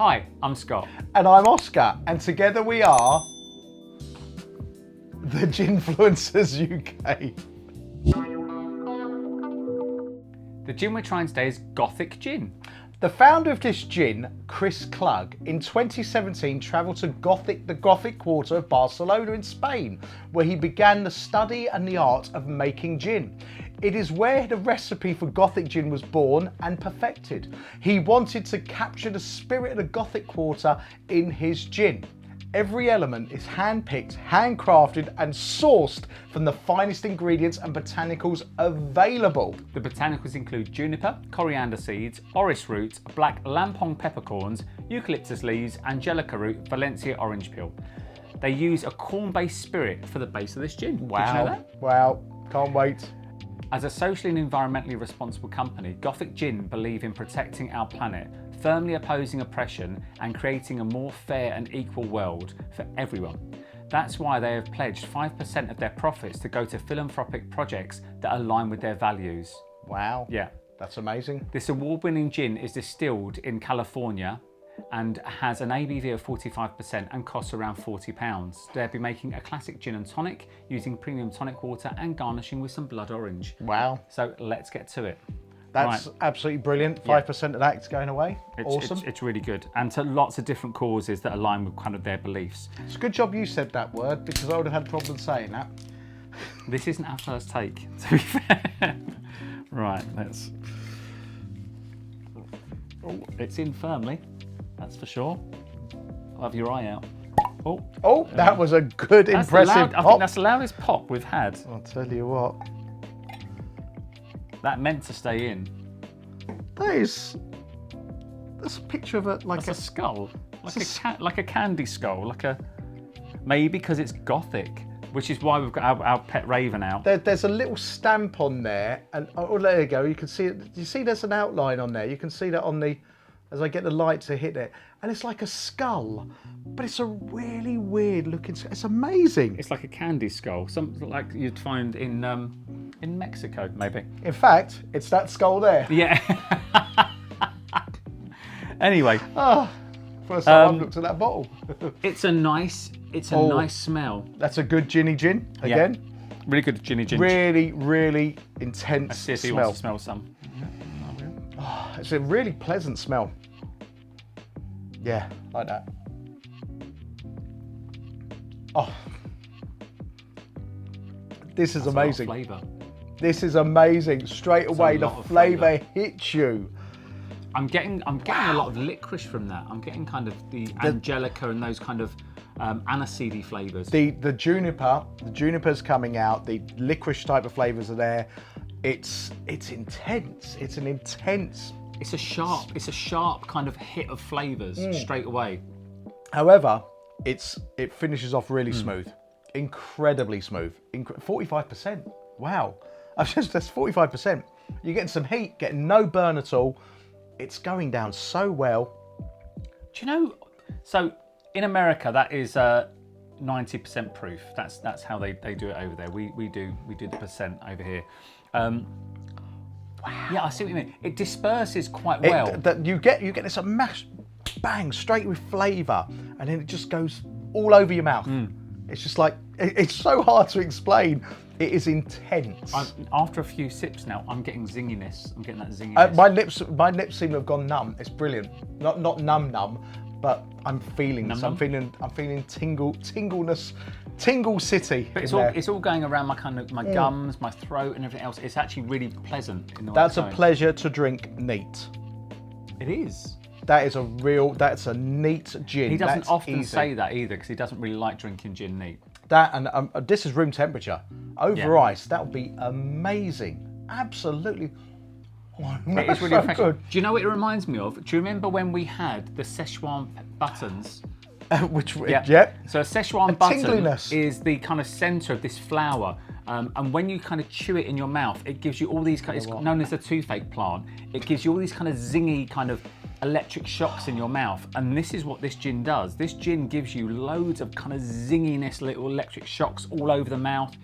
Hi, I'm Scott. And I'm Oscar, and together we are the Ginfluencers UK. The gin we're trying today is Gothic Gin. The founder of this gin, Chris Klug, in 2017 travelled to the Gothic quarter of Barcelona in Spain, where he began the study and the art of making gin. It is where the recipe for Gothic gin was born and perfected. He wanted to capture the spirit of the Gothic quarter in his gin. Every element is hand-picked, handcrafted and sourced from the finest ingredients and botanicals available. The botanicals include juniper, coriander seeds, orris root, black lampong peppercorns, eucalyptus leaves, angelica root, Valencia orange peel. They use a corn-based spirit for the base of this gin. Wow. Did you know that? Wow, can't wait. As a socially and environmentally responsible company, Gothic Gin believe in protecting our planet, firmly opposing oppression and creating a more fair and equal world for everyone. That's why they have pledged 5% of their profits to go to philanthropic projects that align with their values. Wow. Yeah. That's amazing. This award-winning gin is distilled in California and has an ABV of 45% and costs around £40. They'll be making a classic gin and tonic using premium tonic water and garnishing with some blood orange. Wow. So let's get to it. That's absolutely brilliant. 5% of that's going away. Awesome. It's really good. And to lots of different causes that align with kind of their beliefs. It's a good job you said that word because I would have had problems saying that. This isn't our first take, to be fair. Right, let's... Oh, it's in firmly, that's for sure. I'll have your eye out. Oh, that was a good, impressive I think that's the loudest pop we've had. I'll tell you what. That meant to stay in. That's a picture of That's a skull, like a candy skull, maybe because it's Gothic, which is why we've got our pet raven out. There's a little stamp on there, and oh, there you go. You can see it. You see, there's an outline on there. You can see that on the, as I get the light to hit it, and it's like a skull, but it's a really weird looking. It's amazing. It's like a candy skull, something like you'd find in Mexico, maybe. In fact, it's that skull there. Yeah. Anyway. First time I've looked at that bottle. It's a nice smell. That's a good ginny gin again. Yeah. Really good ginny gin. Really, really intense I see if he smell. wants to smell some. It's a really pleasant smell. Yeah, like that. Oh, this is amazing. Flavour. This is amazing. Straight away, the flavour hits you. I'm getting a lot of licorice from that. I'm getting kind of the angelica and those kind of aniseedy flavours. The juniper's coming out. The licorice type of flavours are there. It's intense. It's an intense. It's a sharp kind of hit of flavours straight away. However, it finishes off really smooth, incredibly smooth. 45%. Wow, that's 45%. You're getting some heat, getting no burn at all. It's going down so well. Do you know? So in America, that is 90% proof. That's how they do it over there. We do the percent over here. Wow. Yeah, I see what you mean. It disperses quite well. You get this a mash, bang, straight with flavour, and then it just goes all over your mouth. It's just like, it's so hard to explain. It is intense. After a few sips now, I'm getting zinginess. I'm getting that zinginess. My lips seem to have gone numb. It's brilliant. Not numb, but I'm feeling this. I'm feeling tingleness, tingle city. But it's all going around my gums, my throat, and everything else. It's actually really pleasant in the way That's a pleasure to drink neat. It is. That's a neat gin. He doesn't often say that either because he doesn't really like drinking gin neat. That and this is room temperature. Over ice, that would be amazing. Absolutely. Oh, it is really so good. Do you know what it reminds me of? Do you remember when we had the Szechuan buttons? Yep. So a Szechuan button tingliness. is the kind of centre of this flour. And when you kind of chew it in your mouth, it gives you all these, it's known as the toothache plant. It gives you all these kind of zingy kind of electric shocks in your mouth. And this is what this gin does. This gin gives you loads of kind of zinginess, little electric shocks all over the mouth.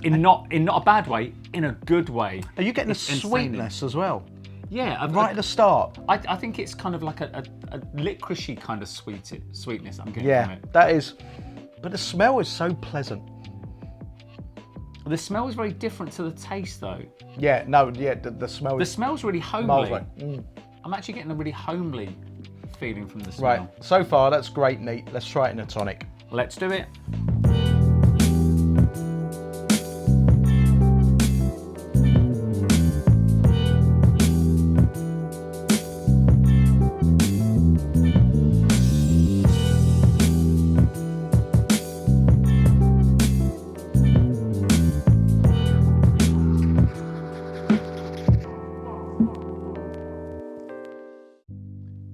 In not a bad way, in a good way. Are you getting the sweetness as well? Yeah, right at the start. I think it's kind of like a licoricey kind of sweetness I'm getting from it. That is, but the smell is so pleasant. The smell is very different to the taste though. Yeah, no, yeah, the smell. The smell's really homely. Mm. I'm actually getting a really homely feeling from the smell. Right, so far that's great, neat. Let's try it in a tonic. Let's do it.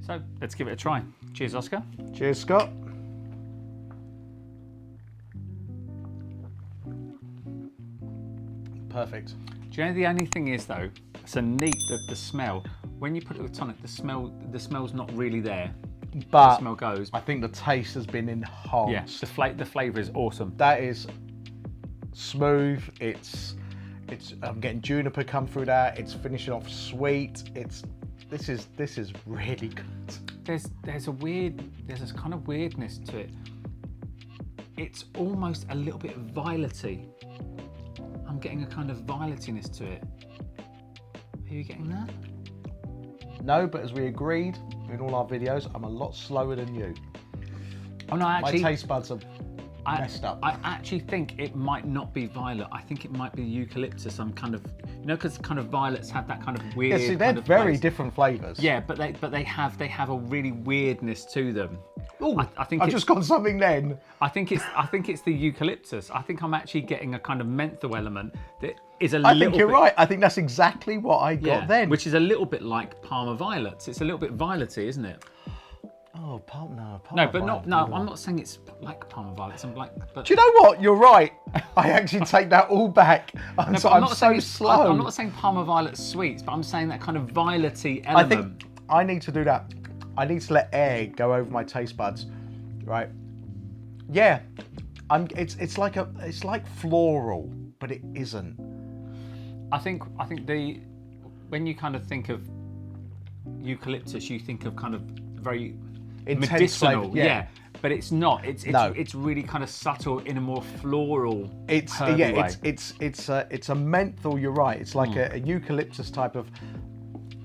So let's give it a try. Cheers, Oscar. Cheers, Scott. Perfect. Do you know the only thing is though, so neat that the smell, when you put it with tonic, the smell's not really there. But the smell goes. I think the taste has been enhanced. Yeah, the flavour is awesome. That is smooth. It's I'm getting juniper come through that. It's finishing off sweet. This is really good. There's this kind of weirdness to it. It's almost a little bit violety. I'm getting a kind of violetiness to it. Are you getting that? No, but as we agreed in all our videos, I'm a lot slower than you. Oh no, actually, my taste buds are messed up. I actually think it might not be violet. I think it might be eucalyptus. Some kind of, you know, because kind of violets have that kind of weird. Yeah, see, they're very different flavours. Yeah, but they have a really weirdness to them. Oh, I think I've just got something then. I think it's the eucalyptus. I think I'm actually getting a kind of menthol element that is I think you're right. I think that's exactly what I got then. Which is a little bit like Parma violets. It's a little bit violety, isn't it? Oh, Parma I'm not saying it's like Parma violets. I'm like, but do you know what? You're right. I actually take that all back. I'm so slow. I'm not saying Parma violet sweets, but I'm saying that kind of violety element. I think I need to do that. I need to let air go over my taste buds, right? Yeah, it's like floral, but it isn't. I think when you kind of think of eucalyptus, you think of kind of very intense medicinal, flavor, yeah. But it's not. It's really kind of subtle in a more floral. Way. It's a menthol. You're right. It's like a eucalyptus type of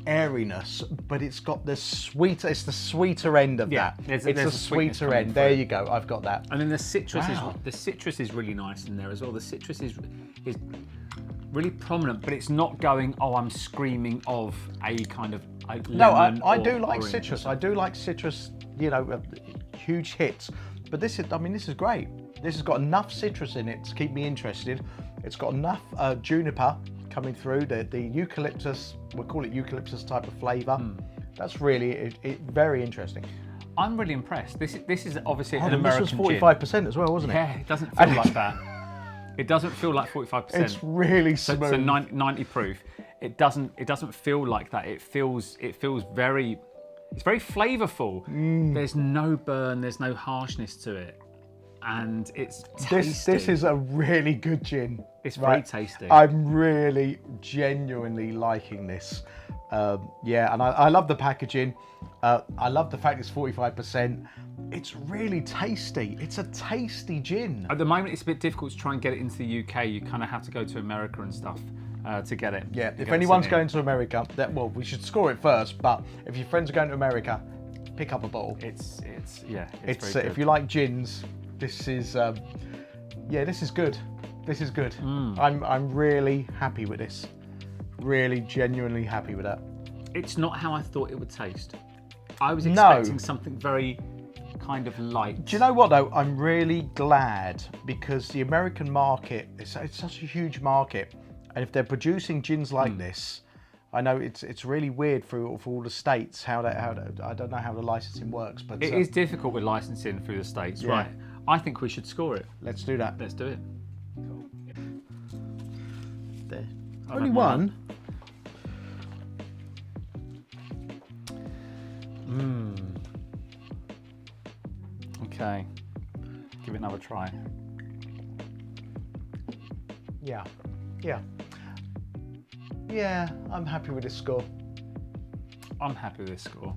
airiness, but it's got the sweeter. It's the sweeter end of that. It's a sweeter end. There you go. I've got that. And then the citrus is really nice in there as well. The citrus is really prominent, but it's not going. Oh, I'm screaming of a kind of lemon. No, I do like orange. citrus. I do like citrus. You know, huge hits. But this is great. This has got enough citrus in it to keep me interested. It's got enough juniper coming through, the eucalyptus, we'll call it eucalyptus type of flavour. That's really very interesting. I'm really impressed. This is obviously an American gin. This was 45% as well, wasn't it? Yeah, it doesn't feel like that. It doesn't feel like 45%. It's really smooth. So 90 proof. It doesn't feel like that. It's very flavourful. There's no burn, there's no harshness to it. And it's tasty. This is a really good gin. It's very tasty. I'm really genuinely liking this. Yeah, and I love the packaging. I love the fact it's 45%. It's really tasty. It's a tasty gin. At the moment, it's a bit difficult to try and get it into the UK. You kind of have to go to America and stuff to get it. Yeah, if anyone's going to America, we should score it first. But if your friends are going to America, pick up a bottle. It's very good. If you like gins, this is this is good. This is good. I'm really happy with this. Really genuinely happy with that. It's not how I thought it would taste. I was expecting something very kind of light. Do you know what though? I'm really glad because the American market, it's such a huge market, and if they're producing gins like this, I know it's really weird for all the states how I don't know how the licensing works, but it is difficult with licensing through the states, right? I think we should score it. Let's do that. Let's do it. There. Only one. Okay. Give it another try. Yeah, I'm happy with this score. I'm happy with this score.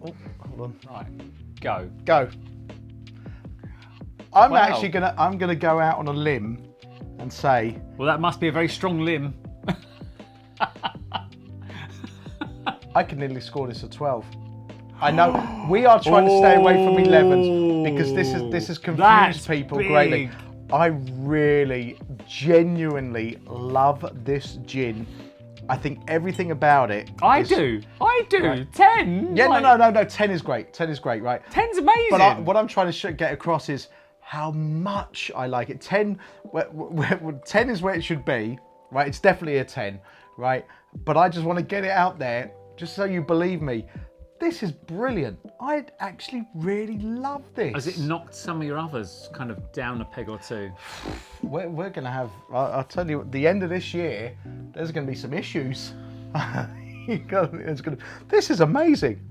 Oh, hold on. Right, go. Go. I'm Wow. actually gonna go out on a limb and say, Well, that must be a very strong limb. I can nearly score this a 12. I know we are trying to stay away from 11s because this has confused That's people big. greatly. I really, genuinely love this gin. I think everything about it. I is, do. Right. 10. Yeah, like, no. 10 is great. 10 is great, right? 10's amazing. But what I'm trying to get across is how much I like it. 10 is where it should be, right? It's definitely a 10, right? But I just want to get it out there, just so you believe me. This is brilliant. I actually really love this. Has it knocked some of your others kind of down a peg or two? We're going to have, I'll tell you, at the end of this year, there's going to be some issues. This is amazing.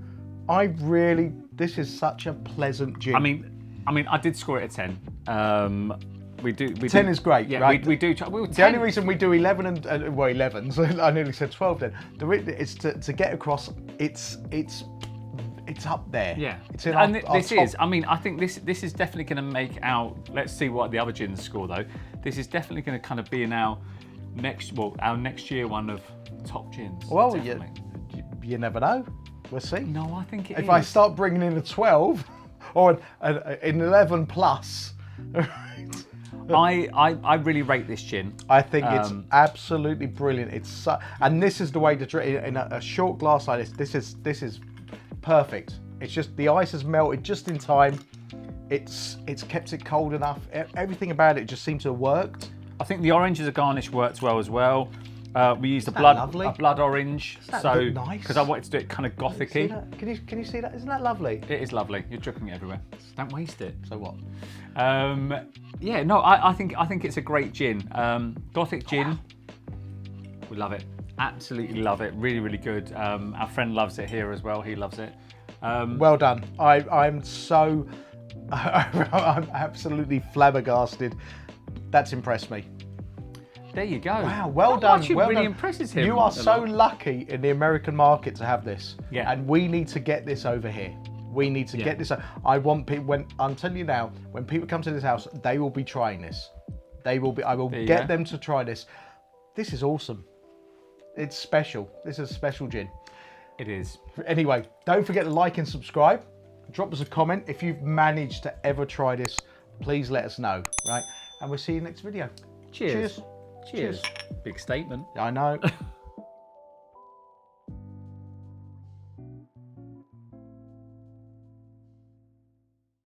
This is such a pleasant gin. I mean, I did score it a 10. We 10 is great, yeah, right? We do. The only reason we do 11 and 11s, I nearly said 12 then. It's to get across. It's up there. Yeah, It's in and our this top. is. I mean, I think this is definitely going to make our. Let's see what the other gins score though. This is definitely going to kind of be in our next year one of top gins. Well, definitely. you never know. We'll see. No, I think it is. If I start bringing in a 12 or an 11 plus. I really rate this gin. I think it's absolutely brilliant. And this is the way to drink in a short glass like this. This is perfect. It's just the ice has melted just in time. It's kept it cold enough. Everything about it just seems to have worked. I think the orange as a garnish works well as well. We used a lovely? blood orange, Doesn't that so look nice? because I wanted to do it kind of gothic-y. Can you see that? Isn't that lovely? It is lovely. You're dripping it everywhere. Don't waste it. So what? Yeah, no, I think it's a great gin. Gothic gin. We love it. Absolutely love it. Really, really good. Our friend loves it here as well. He loves it. Well done. I'm so I'm absolutely flabbergasted. That's impressed me. There you go. Wow, well Not done. much it well really done. impresses him. You are a so lot. lucky in the American market to have this. Yeah. And we need to get this over here. We need to get this. I want people. I'm telling you now, when people come to this house, they will be trying this. I will get them to try this. This is awesome. It's special. This is a special gin. It is. Anyway, don't forget to like and subscribe. Drop us a comment if you've managed to ever try this. Please let us know, right? And we'll see you next video. Cheers. Cheers. Big statement. I know.